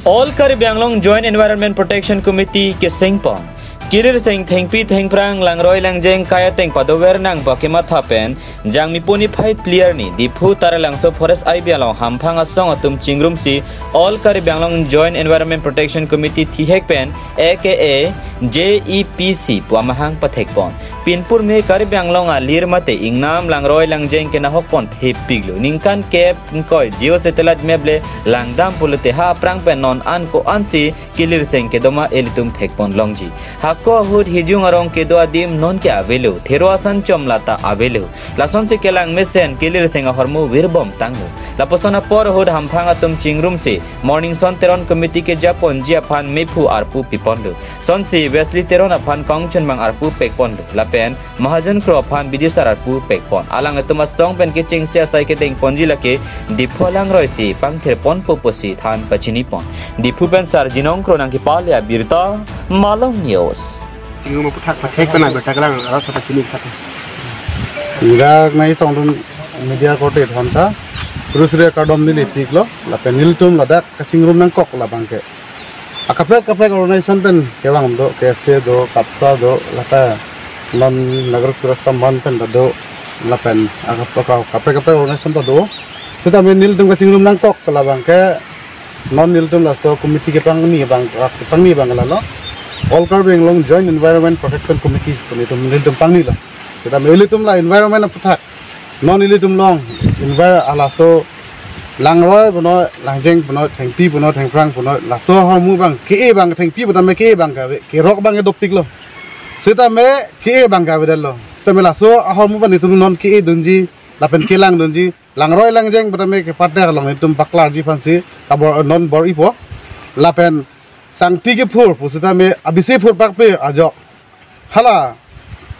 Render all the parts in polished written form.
All Caribbean Long Joint Environment Protection Committee ke Singpon. Kirir sing thengpi thengprang langroi langjeng kaya teng padower nang bakima thapen jang mipuni phai player ni dipu tara langso forest IBL hamphang asong atum chingrum si All Caribbean Long Joint Environment Protection Committee thihek pen aka JEPC puamahang pathekpon pinpur me Caribbean Long alir mate ingnam langroi langjeng ke nahokpon thepiglu ningkan kep koi geo satellite meble langdam pulute ha prang pen non an ko ansi kilir sing ke doma elitum thekpon longji ko hud hijung arong ke do adim non ke avelu thero asan chomlata avelu lason se kelang mesen kilir senga hormu wirbom tanglu laposona por hud hamphanga tum chingrum se morning son teron committee ke japon jia phan mepu arpu piponlu son se wesley teron aphan kongchen mang arpu pekponlu lapen mahajan kro phan bidisar arpu pekpon alang atuma song pen ke ching sia sai ke teng ponji lake dipholang roisi pangther pon poposi than pachini pon dipu pen sar jinong kro nang ki palya birta malong news Tinggal putak pakai kena bercakap orang kata sini kata. Enggak naik tongdun media kote thanta. Terus dia kadom ni letik lo. Lapen niltum ladak kacing rum nang kok lah bangke. Akape organisation pen kewang do kese do kapsa do lata non nagar surasta man pen do lapen akape organisation do. Sudah niltum kacing rum nang kok lah bangke. Non niltum lah so komiti ke pang ni bang All Caribbean Long Joint Environment Protection Committee punitum niltum pangni lah. Kita melitum lah environment aputak. Non nilitum long environment alaso langroi puno langjeng puno thengpi puno thengprang puno laso hormu bang ke bang thengpi puno me ke bang ke rok bang doptik lo. Kita me ke bang bedel lo. Kita me laso hormu bang nitum non ke dunji lapen kelang dunji langroi langjeng puno me ke partner long nitum paklar ji fansi kabor non bor ipo lapen sang tiga pur pusita me abise pur pakpe ajo hala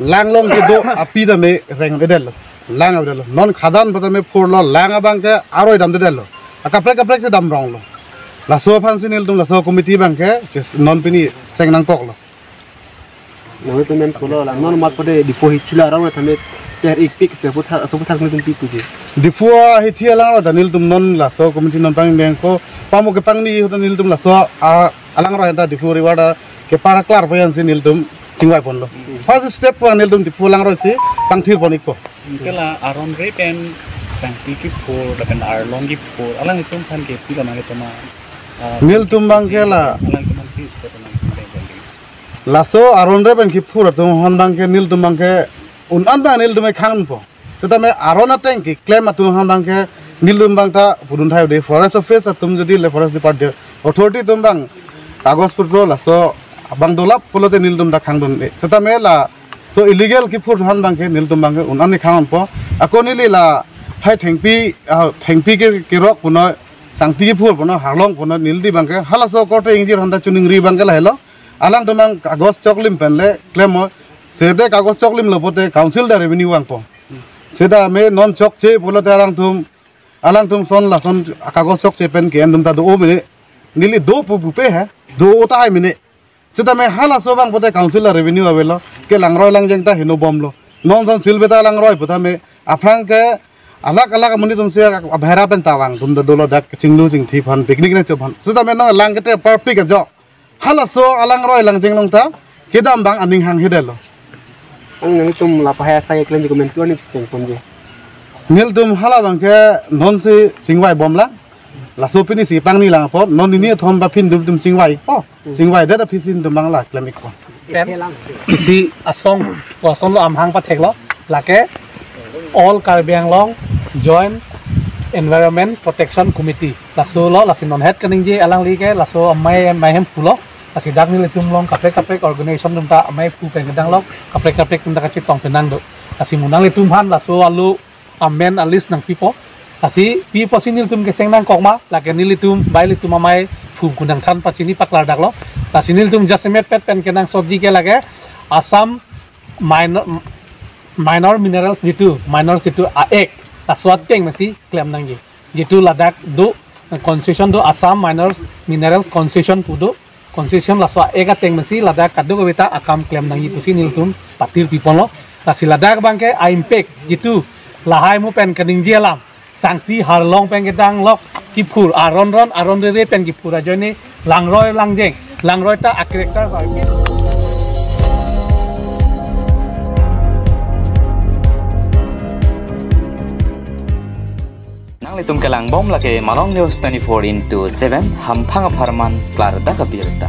langlong ke do api da me reng edel lang edel non khadan bata me pur lo lang abang ke aroi dam edel kapre se dam rong lo la so fansi nil tum la so committee bang ke non pini seng nang kok lo Namun tu men pulau lah non mat pada dipohit cila orang thame ter ikpik se putak ni tum tipu je dipo hitia lang da nil tum non la so committee non pang bang ko pamu ke pang ni nil tum la so alang roh enta difu riwada ke para klar payan si niltum cingwai pon lo first step pa niltum difu lang roh si pangthir pon ikko kala aron re pen sangti ki for dapen arlong ki for alang itum phan ke pi kana ke ma niltum bang kela alang ke man tis ke na laso aron re pen ki fur tum hon bang ke niltum bang ke un an bang niltum e khang po seta me aron ateng ki claim atum hon bang ke niltum bang ta pudun thai de forest office atum jodi le forest department authority tum bang कागज पत्र lasso बंग दोलाप पुलोते नीलदुम दा खांगदुन सेता मेला सो illegal की foot हन बांगे नीलदुम बांगे उनानि खांगन पो अको नीला हाय थेंपी के किरक पुनो सांगति की फुट पुनो हारलोंग पुनो नीलदि बांगे हलासो कोटे इंजिर हंदा चुनिंगरी बांगे लाहेलो आलां दमां कागज चकलिम पेनले क्लेम सेदे कागज चकलिम लपोते काउंसिल दा रेवेन्यू वांग पो सेदा मे नॉन चक चे पुलोते आलां तुम सोन लासन कागज चक चे पेन के एंदुम दा दो मिने नीली दो पुपे है दो उताई मिने सेता में हाला सोबांग पते काउंसिल रेवेन्यू आवेलो के लांगरोय लांगजेंग ता हिनो बमलो नॉन सन सिलबेता लांगरोय पता में अफ्रांग के अलग मुनि तुमसे अभेरा पेन तावांग तुम दोलो दक चिंगलु चिंग थी फन पिकनिक ने चोफन सेता में न लांगते परफेक्ट जो हाला सो लांगरोय लांगजेंग नंगता केदाम बांग अनिंग हांग हिदेलो ang तुम लापहाय साय क्लेम जी कमेंट करनी चेंग पंजे निल तुम हाला बांग के नॉन से चिंगवाई बमला लासो पिनी सी पांगनी लांग पो नॉन नि थम बा फिन दुम चिंगवाई दा फिसिन दुम बांग ला क्लेमिक को किसी असोंग वासों लो amhang pathek lo lake All Caribbean Long Joint Environment Protection Committee laso lo lasin non head kaning je alang li ke laso amai hem pulo lasi dak ni tum long kapre organization dum ta amai pu pe gedang lo kapre tum ta kachit tong tenang do lasi munang li tum han laso alu amen alis nang pipo asi pipo sinil tum ke seng nang kokma lake nilitum bai litum amai pu kunang khan pachini paklar dak lo lasi nil tum jasme pet pen ke nang sobji ke lage Assam minor minerals jitu ek aswat teng masi claim nangi jitu ladak do concession do Assam minor minerals concession pudo concession laswa eka teng masi ladak kadu beta akam claim nangi pusi niltum patir pipon lo lasi ladak bangke a impact jitu lahai mu pen kaning jelam sangti harlong pengedang lok kipur aron re pen kipur aja ni langroi langroi ta akrekta harbi nang litum kelang bom lake Malong News 24/7 hampang aparman klar da kabirta